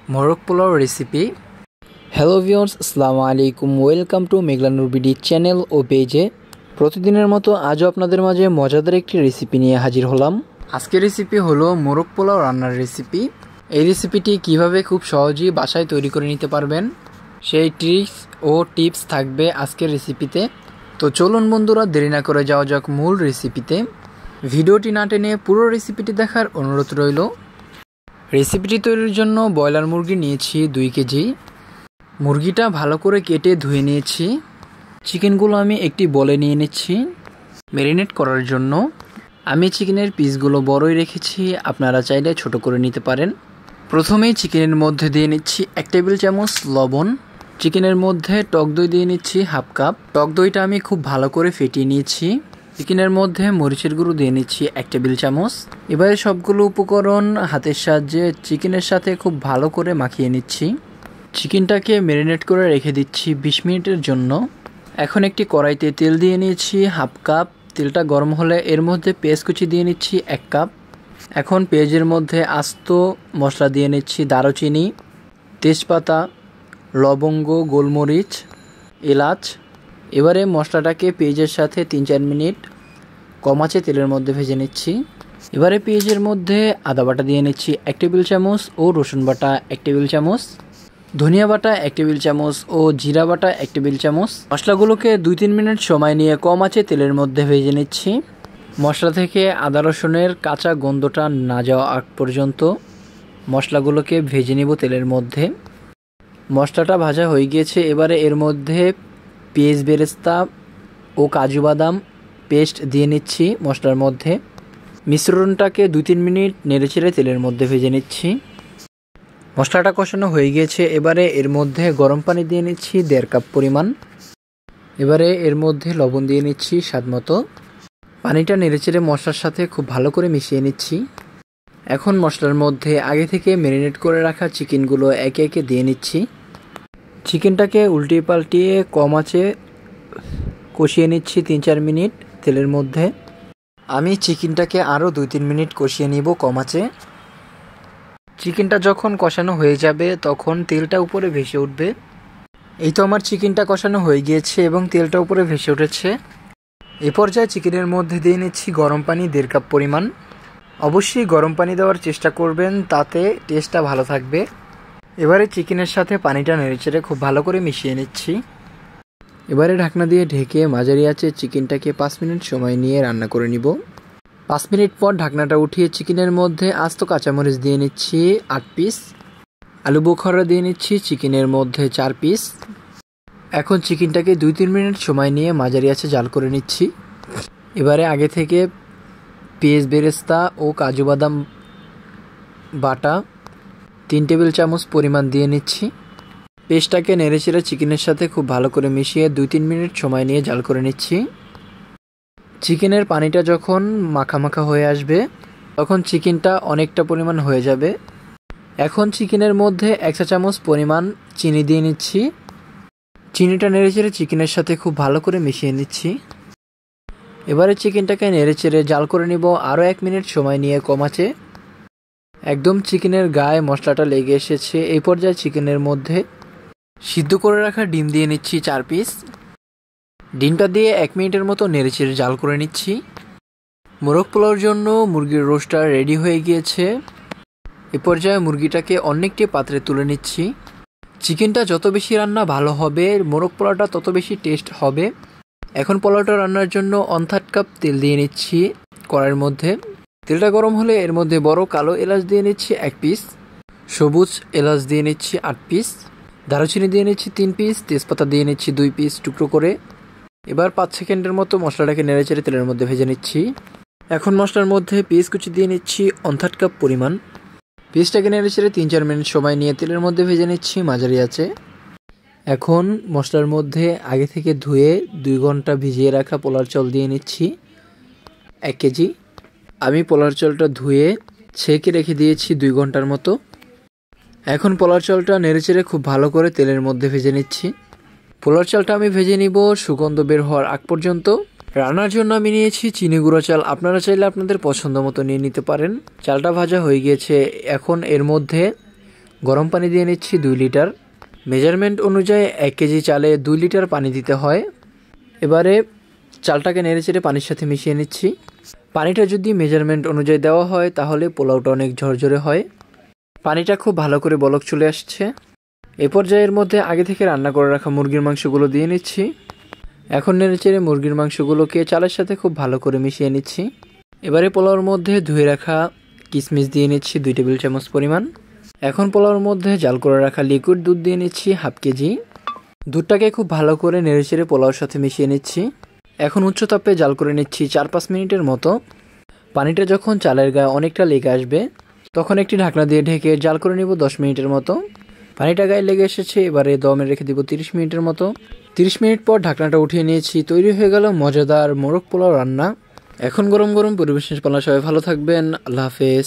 মোরগ pulao recipe. Hello viewers, আসসালামু আলাইকুম। Welcome to Meghla Noor BD channel ও পেজে। প্রতিদিনের মতো আজও আপনাদের মাঝে মজাদার একটি রেসিপি নিয়ে হাজির হলাম। আজকের রেসিপি হলো মোরগ পোলাও রান্নার রেসিপি। এই রেসিপিটি কিভাবে খুব সহজেই বাসায় তৈরি করে নিতে পারবেন সেই ট্রিক্স ও টিপস থাকবে আজকের রেসিপিতে। তো চলুন বন্ধুরা, দেরি না করে যাওয়া যাক মূল রেসিপিতে। ভিডিওটি না টেনে পুরো রেসিপিটি দেখার অনুরোধ রইল। রেসিপিটি তৈরির জন্য ব্রয়লার মুরগি নিয়েছি 2 কেজি। মুরগিটা ভালো করে কেটে ধুয়ে নিয়েছি। চিকেনগুলো আমি একটি বলে নিয়ে নিচ্ছি ম্যারিনেট করার জন্য। আমি চিকেনের পিসগুলো বড়ই রেখেছি, আপনারা চাইলে ছোট করে নিতে পারেন। প্রথমেই চিকেনের মধ্যে দিয়ে নিচ্ছি 1 টেবিল চামচ লবণ। চিকেনের মধ্যে টক দই দিয়ে নিচ্ছি 1/2 কাপ। টক দইটা আমি খুব ভালো করে ফেটিয়ে নিয়েছি। চিকেনের মধ্যে মরিচের গুঁড়ো দিয়ে নিচ্ছি 1 টেবিল চামচ। এবারে সবগুলো উপকরণ হাতের সাহায্যে চিকেনের সাথে খুব ভালো করে মাখিয়ে নিচ্ছি। চিকেনটাকে ম্যারিনেট করে রেখে দিচ্ছি 20 মিনিটের জন্য। এখন একটি কড়াইতে তেল দিয়ে নিয়েছি 1/2 কাপ। তেলটা গরম হলে এর মধ্যে পেঁয়াজ কুচি দিয়ে নিচ্ছি 1 কাপ। এখন পেঁয়াজের মধ্যে আস্ত মশলা দিয়ে নিচ্ছি দারুচিনি, তেজপাতা, লবঙ্গ, গোলমরিচ, এলাচ। এবারে মশলাটাকে পেঁয়াজের সাথে 3-4 মিনিট কম আঁচে তেলের মধ্যে ভেজে নিচ্ছি। এবারে পেঁয়াজের মধ্যে আদা বাটা দিয়ে নিচ্ছি 1 টেবিল চামচ ও রসুন বাটা 1 টেবিল চামচ, ধনিয়া বাটা 1 টেবিল চামচ ও জিরা বাটা 1 টেবিল চামচ। মশলাগুলোকে 2-3 মিনিট সময় নিয়ে কম আঁচে তেলের মধ্যে ভেজে নিচ্ছি। মশলা থেকে আদা রসুনের কাঁচা গন্ধটা না যাওয়া আগ পর্যন্ত মশলাগুলোকে ভেজে নিব তেলের মধ্যে। মশলাটা ভাজা হয়ে গিয়েছে। এবারে এর মধ্যে পেঁয়াজ বেরেস্তা ও কাজু বাদাম পেস্ট দিয়ে নিচ্ছি মশলার মধ্যে। মিশ্রণটাকে 2-3 মিনিট নেড়েচেড়ে তেলের মধ্যে ভেজে নিচ্ছি। মশলাটা কষানো হয়ে গিয়েছে। এবারে এর মধ্যে গরম পানি দিয়ে নিচ্ছি 1.5 কাপ পরিমাণ। এবারে এর মধ্যে লবণ দিয়ে নিচ্ছি স্বাদ মতো। পানিটা নেড়েচেড়ে মশলার সাথে খুব ভালো করে মিশিয়ে নিচ্ছি। এখন মশলার মধ্যে আগে থেকে ম্যারিনেট করে রাখা চিকেনগুলো একে একে দিয়ে নিচ্ছি। চিকেনটাকে উল্টিয়ে পাল্টিয়ে কম আঁচে কষিয়ে নিচ্ছি 3-4 মিনিট তেলের মধ্যে। আমি চিকেনটাকে আরও 2-3 মিনিট কষিয়ে নিব কম আঁচে। চিকেনটা যখন কষানো হয়ে যাবে তখন তেলটা উপরে ভেসে উঠবে। এই তো আমার চিকেনটা কষানো হয়ে গিয়েছে এবং তেলটা উপরে ভেসে উঠেছে। এ পর্যায়ে চিকেনের মধ্যে দিয়ে নিচ্ছি গরম পানি 1.5 কাপ পরিমাণ। অবশ্যই গরম পানি দেওয়ার চেষ্টা করবেন, তাতে টেস্টটা ভালো থাকবে। এবারে চিকেনের সাথে পানিটা নেড়েচেড়ে খুব ভালো করে মিশিয়ে নিচ্ছি। এবারে ঢাকনা দিয়ে ঢেকে মাঝারি আঁচে চিকেনটাকে 5 মিনিট সময় নিয়ে রান্না করে নিব। 5 মিনিট পর ঢাকনাটা উঠিয়ে চিকেনের মধ্যে আস্ত কাঁচামরিচ দিয়ে নিচ্ছি 8 পিস। আলু বোখারা দিয়ে নিচ্ছি চিকেনের মধ্যে 4 পিস। এখন চিকেনটাকে 2-3 মিনিট সময় নিয়ে মাঝারি আঁচে জাল করে নিচ্ছি। এবারে আগে থেকে পেঁয়াজ বেরেস্তা ও কাজু বাদাম বাটা 3 টেবিল চামচ পরিমাণ দিয়ে নিচ্ছি। পেস্টটাকে নেড়েচেড়ে চিকেনের সাথে খুব ভালো করে মিশিয়ে 2-3 মিনিট সময় নিয়ে জাল করে নিচ্ছি। চিকেনের পানিটা যখন মাখা মাখা হয়ে আসবে তখন চিকেনটা অনেকটা পরিমাণ হয়ে যাবে। এখন চিকেনের মধ্যে 1 চা চামচ পরিমাণ চিনি দিয়ে নিচ্ছি। চিনিটা নেড়েচেড়ে চিকেনের সাথে খুব ভালো করে মিশিয়ে নিচ্ছি। এবারে চিকেনটাকে নেড়েচেড়ে জাল করে নিব আরও 1 মিনিট সময় নিয়ে কম আঁচে। একদম চিকেনের গায়ে মশলাটা লেগে এসেছে। এই পর্যায়ে চিকেনের মধ্যে সিদ্ধ করে রাখা ডিম দিয়ে নিচ্ছি 4 পিস। ডিমটা দিয়ে 1 মিনিটের মতো নেড়েচেড়ে জাল করে নিচ্ছি। মোরগ পোলাওর জন্য মুরগির রোস্টটা রেডি হয়ে গিয়েছে। এ পর্যায়ে মুরগিটাকে অন্য একটি পাত্রে তুলে নিচ্ছি। চিকেনটা যত বেশি রান্না ভালো হবে, মোরগ পোলাওটা তত বেশি টেস্ট হবে। এখন পোলাওটা রান্নার জন্য 1/3 কাপ তেল দিয়ে নিচ্ছি কড়াইয়ের মধ্যে। তেলটা গরম হলে এর মধ্যে বড় কালো এলাচ দিয়ে নিচ্ছি 1 পিস, সবুজ এলাচ দিয়ে নিচ্ছি 8 পিস, দারুচিনি দিয়ে নিচ্ছি 3 পিস, তেজপাতা দিয়ে নিচ্ছি 2 পিস টুকরো করে। এবার 5 সেকেন্ডের মতো মশলাটাকে নেড়েচেড়ে তেলের মধ্যে ভেজে নিচ্ছি। এখন মশলার মধ্যে পেঁয়াজ কুচি দিয়ে নিচ্ছি 1/3 কাপ পরিমাণ। পেঁয়াজটাকে নেড়েচেড়ে 3-4 মিনিট সময় নিয়ে তেলের মধ্যে ভেজে নিচ্ছি মাঝারি আঁচে। এখন মশলার মধ্যে আগে থেকে ধুয়ে 2 ঘন্টা ভিজিয়ে রাখা পোলার চাল দিয়ে নিচ্ছি 1 কেজি। আমি পোলার চালটা ধুয়ে ছেঁকে রেখে দিয়েছি 2 ঘন্টার মতো। এখন পোলার চালটা নেড়েচেড়ে খুব ভালো করে তেলের মধ্যে ভেজে নিচ্ছি। পোলার চালটা আমি ভেজে নিব সুগন্ধ বের হওয়ার আগ পর্যন্ত। রান্নার জন্য আমি নিয়েছি চিনি গুঁড়ো চাল, আপনারা চাইলে আপনাদের পছন্দ মতো নিয়ে নিতে পারেন। চালটা ভাজা হয়ে গিয়েছে। এখন এর মধ্যে গরম পানি দিয়ে নিচ্ছি 2 লিটার। মেজারমেন্ট অনুযায়ী 1 কেজি চালে 2 লিটার পানি দিতে হয়। এবারে চালটাকে নেড়েচেড়ে পানির সাথে মিশিয়ে নিচ্ছি। পানিটা যদি মেজারমেন্ট অনুযায়ী দেওয়া হয় তাহলে পোলাওটা অনেক ঝরঝরে হয়। পানিটা খুব ভালো করে বলক চলে আসছে। এ পর্যায়ের মধ্যে আগে থেকে রান্না করে রাখা মুরগির মাংসগুলো দিয়ে নিচ্ছি। এখন নেড়েচেড়ে মুরগির মাংসগুলোকে চালের সাথে খুব ভালো করে মিশিয়ে নিচ্ছি। এবারে পোলাওর মধ্যে ধুয়ে রাখা কিশমিশ দিয়ে নিচ্ছি 2 টেবিল চামচ পরিমাণ। এখন পোলাওর মধ্যে জাল করে রাখা লিকুইড দুধ দিয়ে নিচ্ছি 1/2 কেজি। দুধটাকে খুব ভালো করে নেড়েচেড়ে পোলাওর সাথে মিশিয়ে নিচ্ছি। এখন উচ্চ তাপে জাল করে নিচ্ছি 4-5 মিনিটের মতো। পানিটা যখন চালের গায়ে অনেকটা লেগে আসবে তখন একটি ঢাকনা দিয়ে ঢেকে জাল করে নিব 10 মিনিটের মতো। পানিটা গায়ে লেগে এসেছে, এবারে দমে রেখে দিব 30 মিনিটের মতো। 30 মিনিট পর ঢাকনাটা উঠিয়ে নিয়েছি। তৈরি হয়ে গেল মজাদার মোরগ পোলাও রান্না। এখন গরম গরম পরিবেশনের পালা। সবাই ভালো থাকবেন। আল্লাহ হাফেজ।